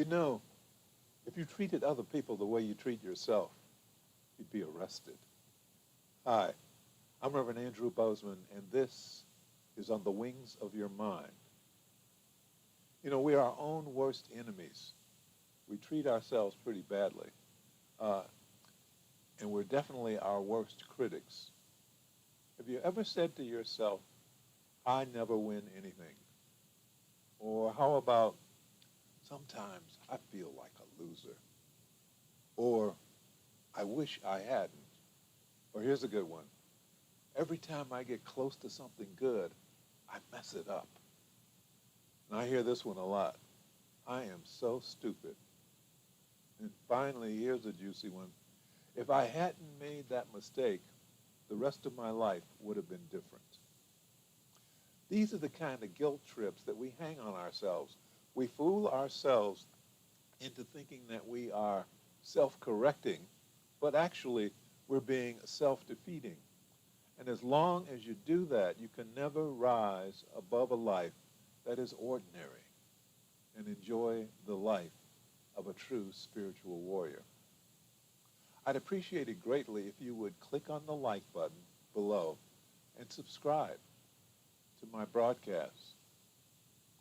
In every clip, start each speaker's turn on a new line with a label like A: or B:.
A: You know, if you treated other people the way you treat yourself, you'd be arrested. Hi, I'm Rev Andrew Bozeman, and this is On the Wings of Your Mind. You know, we are our own worst enemies. We treat ourselves pretty badly, uh, and we're definitely our worst critics. Have you ever said to yourself, I never win anything? Or how about, sometimes I feel like a loser? Or I wish I hadn't? Or here's a good one. Every time I get close to something good, I mess it up. And I hear this one a lot. I am so stupid. And finally, here's a juicy one. If I hadn't made that mistake, the rest of my life would have been different. These are the kind of guilt trips that we hang on ourselves. We fool ourselves into thinking that we are self-correcting, but actually we're being self-defeating. And as long as you do that, you can never rise above a life that is ordinary and enjoy the life of a true spiritual warrior. I'd appreciate it greatly if you would click on the like button below and subscribe to my broadcasts.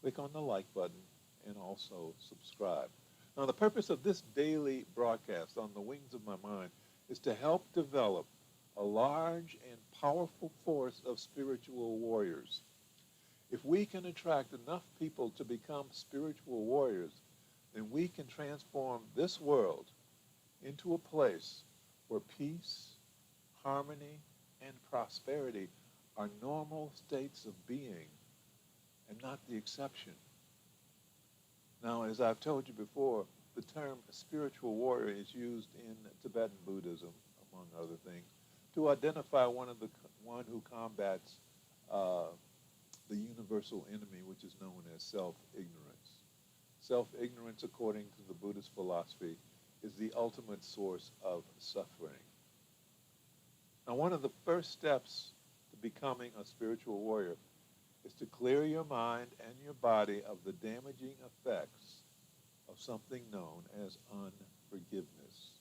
A: Click on the like button and also subscribe. Now, the purpose of this daily broadcast on the wings of my mind is to help develop a large and powerful force of spiritual warriors. If we can attract enough people to become spiritual warriors, then we can transform this world into a place where peace, harmony, and prosperity are normal states of being and not the exception. Now, as I've told you before, the term spiritual warrior is used in Tibetan Buddhism, among other things, to identify one who combats the universal enemy, which is known as self-ignorance. Self-ignorance, according to the Buddhist philosophy, is the ultimate source of suffering. Now, one of the first steps to becoming a spiritual warrior is to clear your mind and your body of the damaging effects of something known as unforgiveness.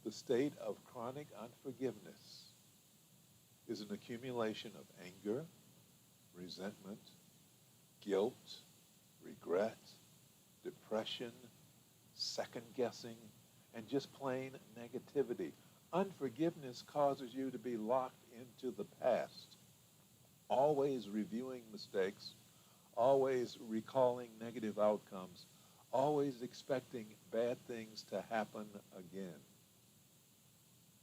A: The state of chronic unforgiveness is an accumulation of anger, resentment, guilt, regret, depression, second-guessing, and just plain negativity. Unforgiveness causes you to be locked into the past, always reviewing mistakes, always recalling negative outcomes, always expecting bad things to happen again.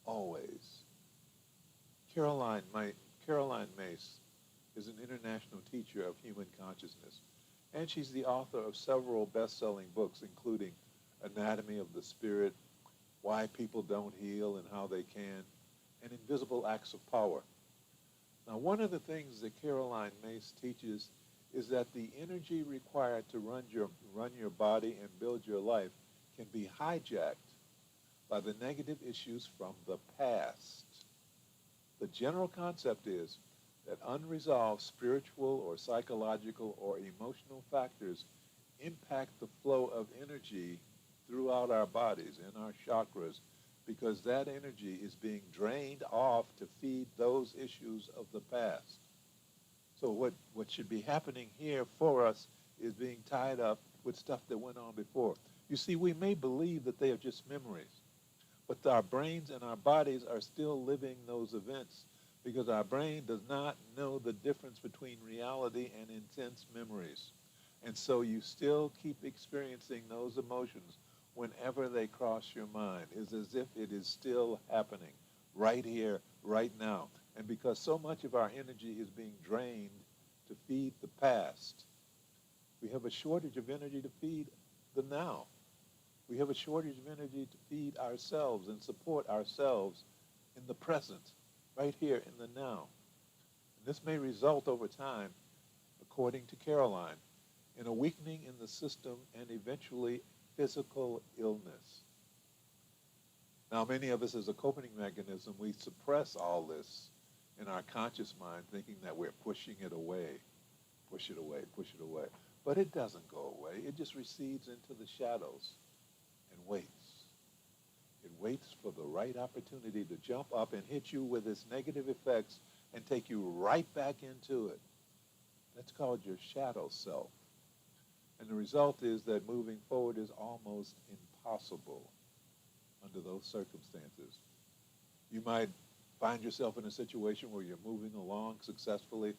A: Always. Caroline Mace is an international teacher of human consciousness, and she's the author of several best-selling books, including Anatomy of the Spirit, Why People Don't Heal and How They Can, and Invisible Acts of Power. Now, one of the things that Caroline Mace teaches is that the energy required to run your body and build your life can be hijacked by the negative issues from the past. The general concept is that unresolved spiritual or psychological or emotional factors impact the flow of energy throughout our bodies and our chakras, because that energy is being drained off to feed those issues of the past. So what should be happening here for us is being tied up with stuff that went on before. You see, we may believe that they are just memories, but our brains and our bodies are still living those events, because our brain does not know the difference between reality and intense memories. And so you still keep experiencing those emotions whenever they cross your mind. It's as if it is still happening right here, right now. And because so much of our energy is being drained to feed the past, we have a shortage of energy to feed the now. We have a shortage of energy to feed ourselves and support ourselves in the present, right here in the now. And this may result over time, according to Caroline, in a weakening in the system and eventually physical illness. Now, many of us, as a coping mechanism, we suppress all this in our conscious mind, thinking that we're pushing it away, push it away, push it away. But it doesn't go away. It just recedes into the shadows and waits. It waits for the right opportunity to jump up and hit you with its negative effects and take you right back into it. That's called your shadow self. And the result is that moving forward is almost impossible under those circumstances. You might find yourself in a situation where you're moving along successfully,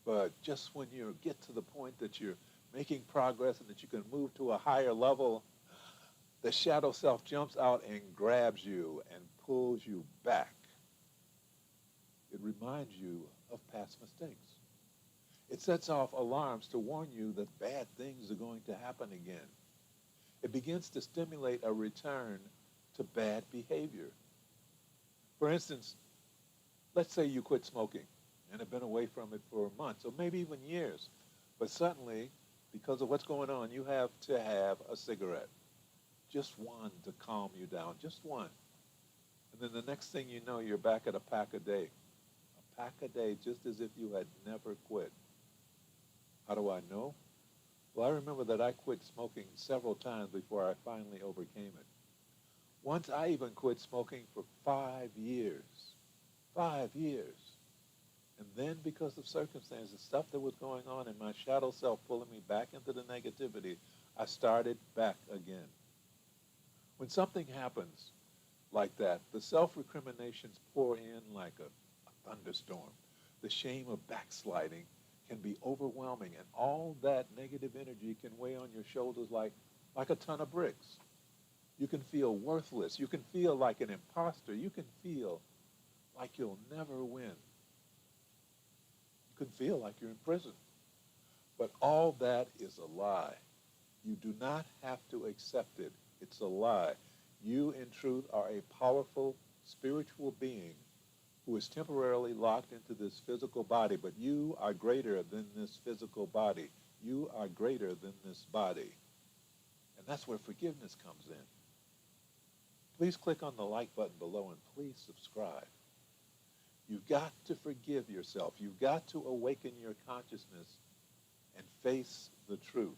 A: but just when you get to the point that you're making progress and that you can move to a higher level, the shadow self jumps out and grabs you and pulls you back. It reminds you of past mistakes. It sets off alarms to warn you that bad things are going to happen again. It begins to stimulate a return to bad behavior. For instance, let's say you quit smoking and have been away from it for months or maybe even years, but suddenly, because of what's going on, you have to have a cigarette. Just one to calm you down, just one. And then the next thing you know, you're back at a pack a day. A pack a day, just as if you had never quit. How do I know? Well, I remember that I quit smoking several times before I finally overcame it. Once I even quit smoking for 5 years. 5 years. And then because of circumstances, stuff that was going on and my shadow self pulling me back into the negativity, I started back again. When something happens like that, the self-recriminations pour in like a thunderstorm. The shame of backsliding can be overwhelming, and all that negative energy can weigh on your shoulders like a ton of bricks. You can feel worthless. You can feel like an imposter. You can feel like you'll never win. You can feel like you're in prison. But all that is a lie. You do not have to accept it. It's a lie. You, in truth, are a powerful spiritual being who is temporarily locked into this physical body, but you are greater than this physical body. You are greater than this body. And that's where forgiveness comes in. Please click on the like button below and please subscribe. You've got to forgive yourself. You've got to awaken your consciousness and face the truth.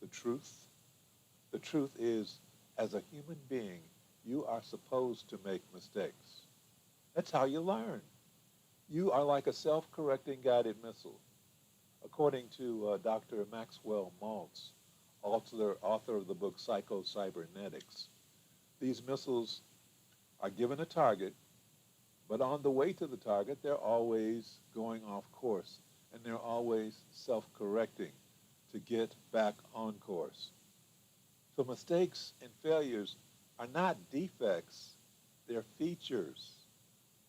A: The truth? The truth is, as a human being, you are supposed to make mistakes. That's how you learn. You are like a self-correcting guided missile. According to Dr. Maxwell Maltz, author of the book Psycho-Cybernetics, these missiles are given a target, but on the way to the target, they're always going off course, and they're always self-correcting to get back on course. So mistakes and failures are not defects, they're features.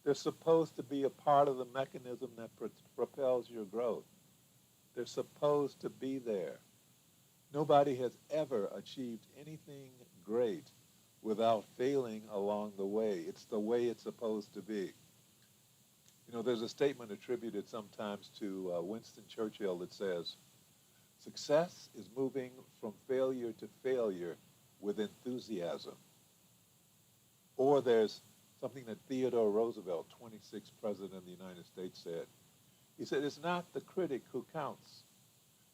A: They're supposed to be a part of the mechanism that propels your growth. They're supposed to be there. Nobody has ever achieved anything great without failing along the way. It's the way it's supposed to be. You know, there's a statement attributed sometimes to Winston Churchill that says, "Success is moving from failure to failure with enthusiasm." Or there's something that Theodore Roosevelt, 26th President of the United States, said. He said, "It's not the critic who counts.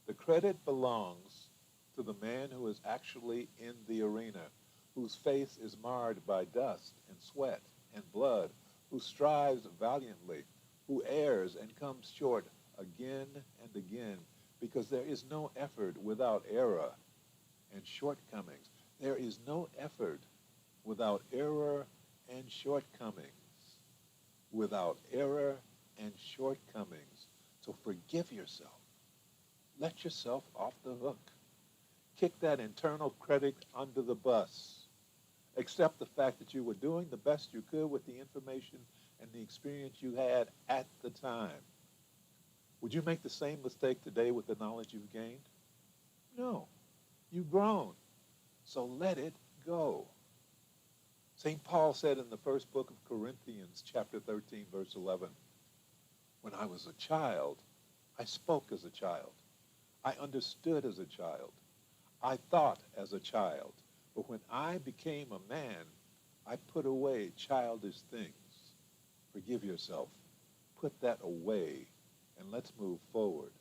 A: The credit belongs to the man who is actually in the arena, whose face is marred by dust and sweat and blood, who strives valiantly, who errs and comes short again and again, because there is no effort without error and shortcomings. There is no effort without error and shortcomings. Without error and shortcomings." So forgive yourself. Let yourself off the hook. Kick that internal critic under the bus. Accept the fact that you were doing the best you could with the information and the experience you had at the time. Would you make the same mistake today with the knowledge you've gained? No. You've grown. So let it go. St. Paul said in the first book of Corinthians, chapter 13, verse 11, "When I was a child, I spoke as a child. I understood as a child. I thought as a child. But when I became a man, I put away childish things." Forgive yourself. Put that away, and let's move forward.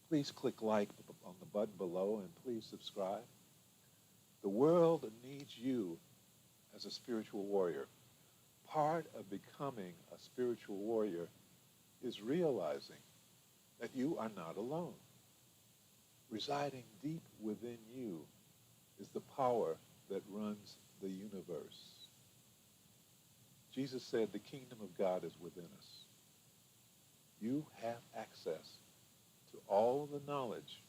A: Please click like on the button below and please subscribe. The world needs you as a spiritual warrior. Part of becoming a spiritual warrior is realizing that you are not alone. Residing deep within you is the power that runs the universe. Jesus said the kingdom of God is within us. You have access to all the knowledge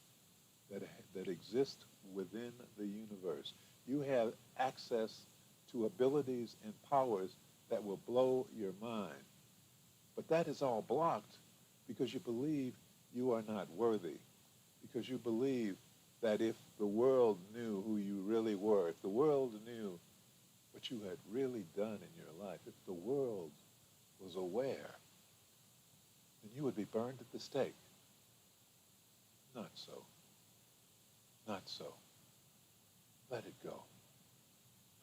A: that exists within the universe. You have access to abilities and powers that will blow your mind. But that is all blocked because you believe you are not worthy, because you believe that if the world knew who you really were, if the world knew what you had really done in your life, if the world was aware, then you would be burned at the stake. Not so. Not so. Let it go.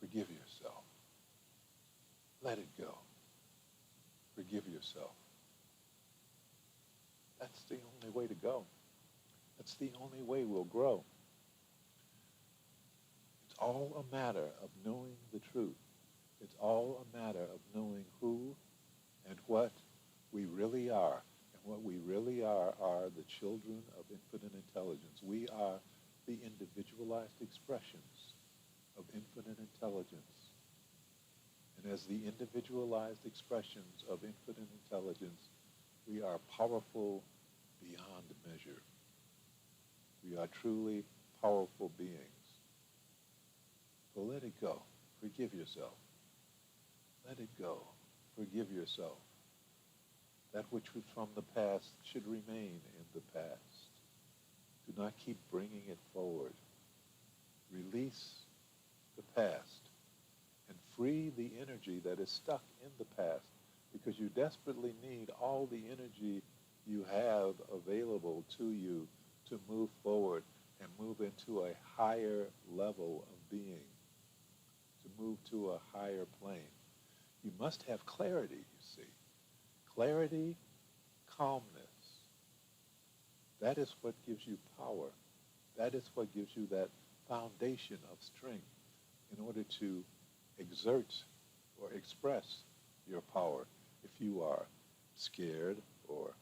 A: Forgive yourself. Let it go. Forgive yourself. That's the only way to go. That's the only way we'll grow. It's all a matter of knowing the truth. It's all a matter of knowing who and what we really are. And what we really are the children of infinite intelligence. We are the individualized expressions of infinite intelligence. And as the individualized expressions of infinite intelligence, we are powerful beyond measure. We are truly powerful beings. So let it go. Forgive yourself. Let it go. Forgive yourself. That which was from the past should remain in the past. Do not keep bringing it forward. Release the past and free the energy that is stuck in the past, because you desperately need all the energy you have available to you to move forward and move into a higher level of being, to move to a higher plane. You must have clarity, you see. Clarity, calmness. That is what gives you power. That is what gives you that foundation of strength in order to exert or express your power. If you are scared or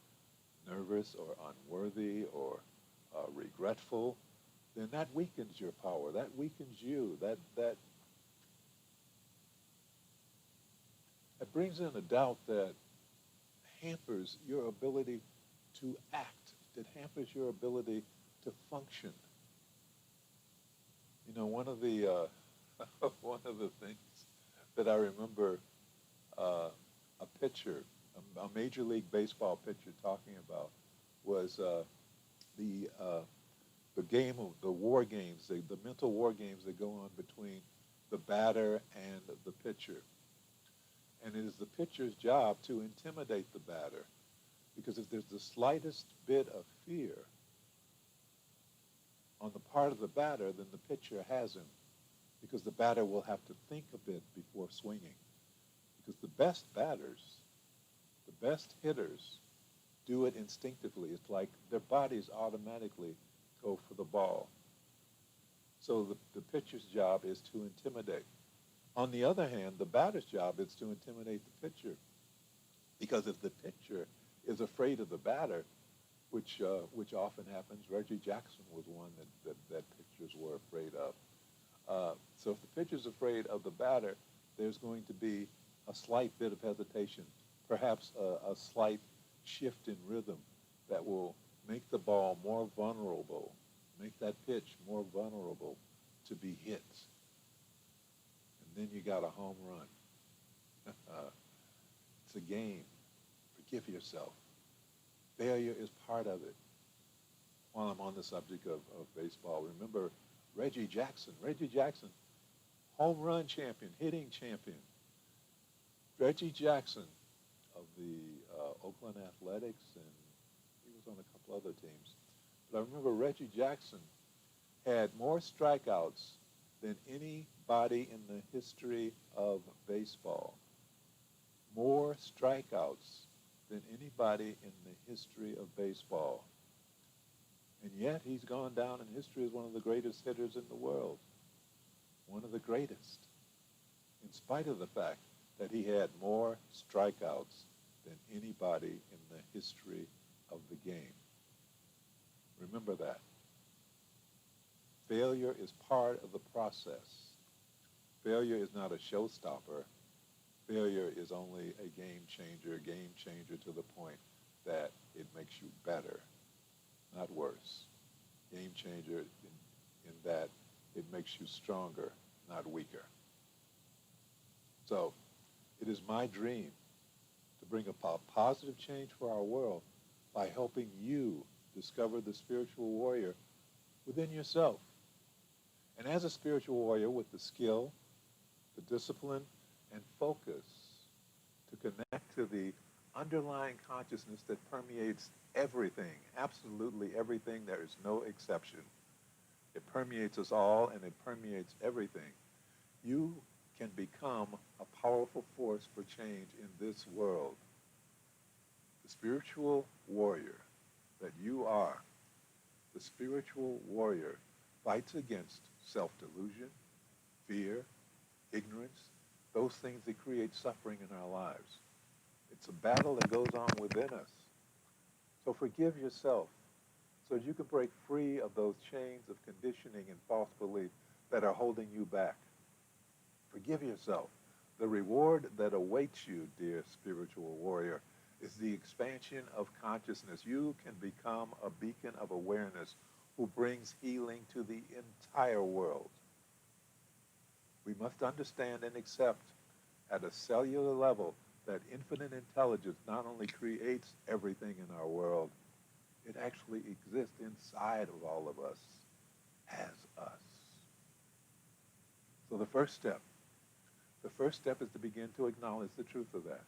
A: nervous or unworthy or regretful, then that weakens your power. That weakens you. That brings in a doubt that hampers your ability to act, that hampers your ability to function. You know, one of the one of the things that I remember a pitcher, a Major League Baseball pitcher talking about was the game of the war games, the mental war games that go on between the batter and the pitcher. And it is the pitcher's job to intimidate the batter, because if there's the slightest bit of fear on the part of the batter, then the pitcher has him, because the batter will have to think a bit before swinging. Because the best batters, the best hitters, do it instinctively. It's like their bodies automatically go for the ball. So the pitcher's job is to intimidate. On the other hand, the batter's job is to intimidate the pitcher. Because if the pitcher is afraid of the batter, which often happens, Reggie Jackson was one that pitchers were afraid of. So if the pitcher's afraid of the batter, there's going to be a slight bit of hesitation, perhaps a slight shift in rhythm that will make the ball more vulnerable, make that pitch more vulnerable to be hit. And then you got a home run. It's a game. Forgive yourself. Failure is part of it. While I'm on the subject of baseball, remember Reggie Jackson. Reggie Jackson, home run champion, hitting champion. Reggie Jackson of the Oakland Athletics, and he was on a couple other teams. But I remember Reggie Jackson had more strikeouts than anybody in the history of baseball. More strikeouts than anybody in the history of baseball. And yet he's gone down in history as one of the greatest hitters in the world. One of the greatest. In spite of the fact that he had more strikeouts than anybody in the history of the game. Remember that. Failure is part of the process. Failure is not a showstopper. Failure is only a game changer to the point that it makes you better, not worse. Game changer in that it makes you stronger, not weaker. So it is my dream to bring about positive change for our world by helping you discover the spiritual warrior within yourself. And as a spiritual warrior with the skill, the discipline, and focus to connect to the underlying consciousness that permeates everything, absolutely everything, there is no exception. It permeates us all and it permeates everything. You can become a powerful force for change in this world. The spiritual warrior that you are, the spiritual warrior fights against self-delusion, fear, ignorance, those things that create suffering in our lives. It's a battle that goes on within us. So forgive yourself so that you can break free of those chains of conditioning and false belief that are holding you back. Forgive yourself. The reward that awaits you, dear spiritual warrior, is the expansion of consciousness. You can become a beacon of awareness who brings healing to the entire world. We must understand and accept at a cellular level that infinite intelligence not only creates everything in our world, it actually exists inside of all of us as us. So the first step is to begin to acknowledge the truth of that.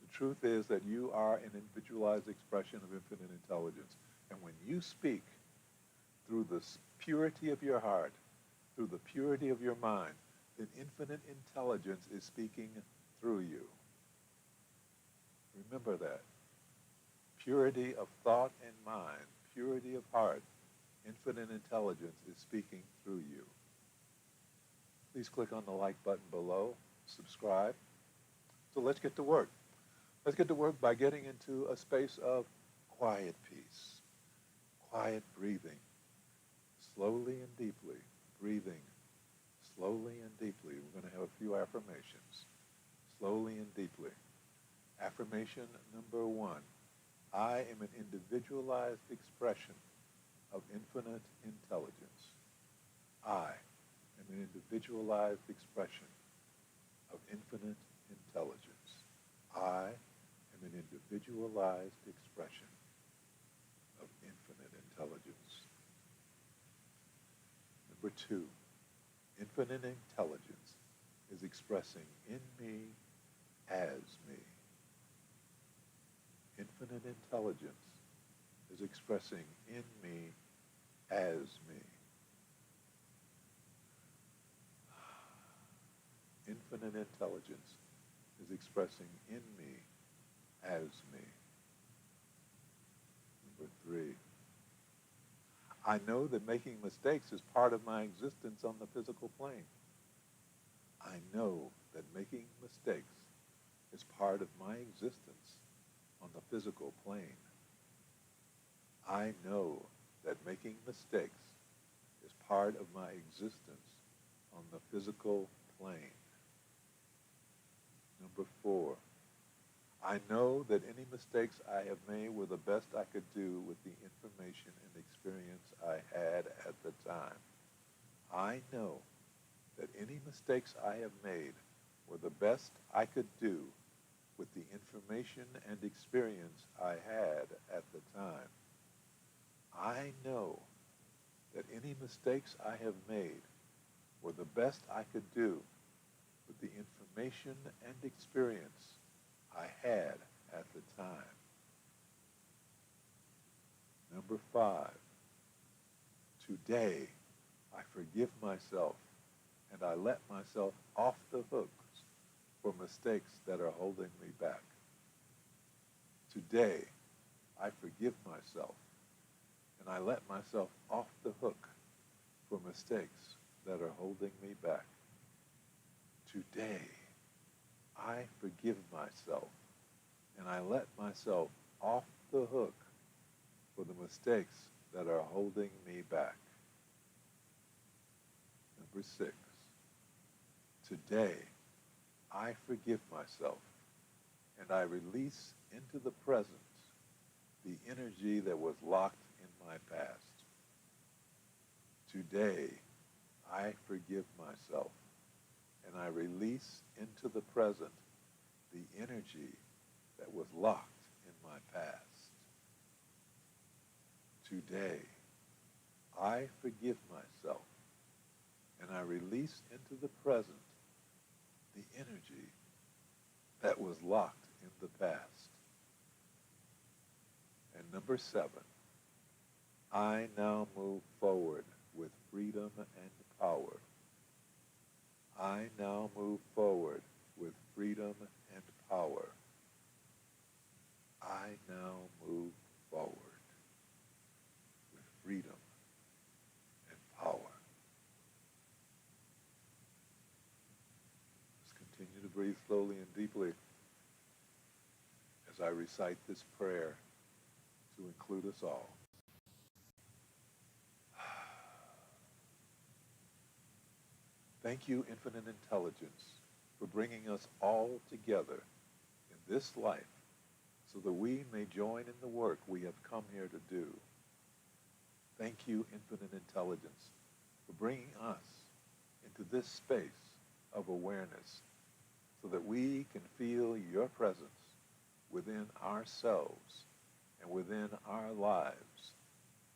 A: The truth is that you are an individualized expression of infinite intelligence. And when you speak through the purity of your heart, through the purity of your mind, then infinite intelligence is speaking through you. Remember that. Purity of thought and mind, purity of heart, infinite intelligence is speaking through you. Please click on the like button below, subscribe. So let's get to work. Let's get to work by getting into a space of quiet peace, quiet breathing, slowly and deeply, breathing slowly and deeply. We're going to have a few affirmations, slowly and deeply. Affirmation number 1, I am an individualized expression of infinite intelligence. I am an individualized expression of infinite intelligence. I am an individualized expression of infinite intelligence. Number 2, infinite intelligence is expressing in me as me. Infinite intelligence is expressing in me as me. Infinite intelligence is expressing in me as me. Number 3, I know that making mistakes is part of my existence on the physical plane. I know that making mistakes is part of my existence on the physical plane. I know that making mistakes is part of my existence on the physical plane. Number 4, I know that any mistakes I have made were the best I could do with the information and experience I had at the time. I know that any mistakes I have made were the best I could do with the information and experience I had at the time. I know that any mistakes I have made were the best I could do with the information and experience I had at the time. Number 5, today I forgive myself and I let myself off the hooks for mistakes that are holding me back. Today I forgive myself and I let myself off the hook for mistakes that are holding me back. Today, I forgive myself, and I let myself off the hook for the mistakes that are holding me back. Number 6, today, I forgive myself, and I release into the present the energy that was locked in my past. Today, I forgive myself, and I release into the present the energy that was locked in my past. Today, I forgive myself, and I release into the present the energy that was locked in the past. And number 7, I now move forward with freedom and power. I now move forward with freedom and power. I now move forward with freedom and power. Let's continue to breathe slowly and deeply as I recite this prayer to include us all. Thank you, Infinite Intelligence, for bringing us all together in this life so that we may join in the work we have come here to do. Thank you, Infinite Intelligence, for bringing us into this space of awareness so that we can feel your presence within ourselves and within our lives.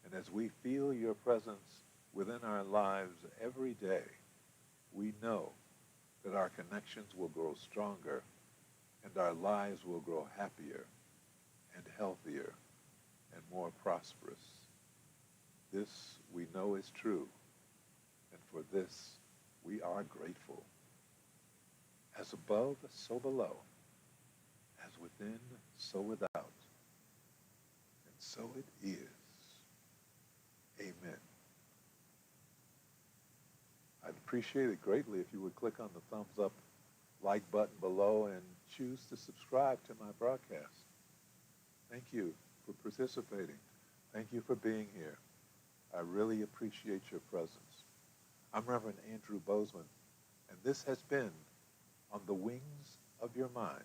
A: And as we feel your presence within our lives every day, we know that our connections will grow stronger and our lives will grow happier and healthier and more prosperous. This we know is true, and for this we are grateful. As above, so below. As within, so without. And so it is. Amen. I'd appreciate it greatly if you would click on the thumbs up like button below and choose to subscribe to my broadcast. Thank you for participating. Thank you for being here. I really appreciate your presence. I'm Reverend Andrew Bozeman, and this has been On the Wings of Your Mind.